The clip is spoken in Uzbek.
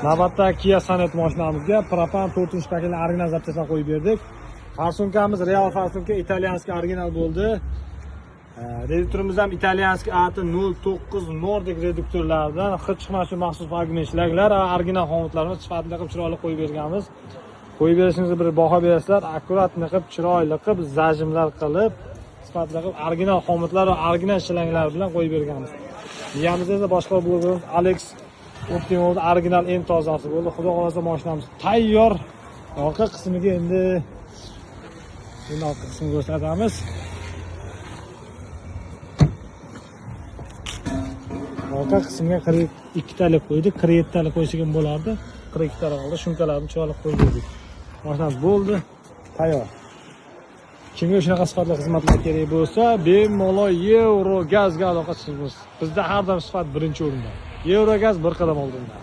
Navbatda Kia Sonet mashinamizga propan 4-paketli original zapchastlar qo'yib berdik. Farsunkamiz Real farsunka italyanskiy original bo'ldi. Reduktorimiz ham italyanskiy AT09 Nordic reduktorlardan hid chiqmasin maxsus fragment ishlaglar, original xomutlarni sifatli qilib chiroyli qo'yib berganmiz. Qo'yib berishingizga bir baho berasizlar, akkuratni qilib, chiroyli qilib, zajimlar qilib, sifatli qilib original xomutlar va original shilanglar bilan qo'yib berganmiz. Miyamizda esa boshqa bo'lgan Alex Optimum original eng tozasi bo'ldi. Xudo xolasa mashinamiz tayyor. Orqa qismiga endi orqa qismini ko'rsatamiz. Orqa qismiga 42 talik qo'ydik, 47 talik qo'ysak ham bo'lardi. 42 talik oldi, shumkalarni chiroyli qo'yib berdik. Mashinamiz bo'ldi, tayyor. Kimga shunaqa sifatli xizmatlar kerak bo'lsa, bemalol Eurogazga aloqa qilishimiz. Bizda har doim sifat birinchi o'rinda. Eurogaz bir qadam oldinda.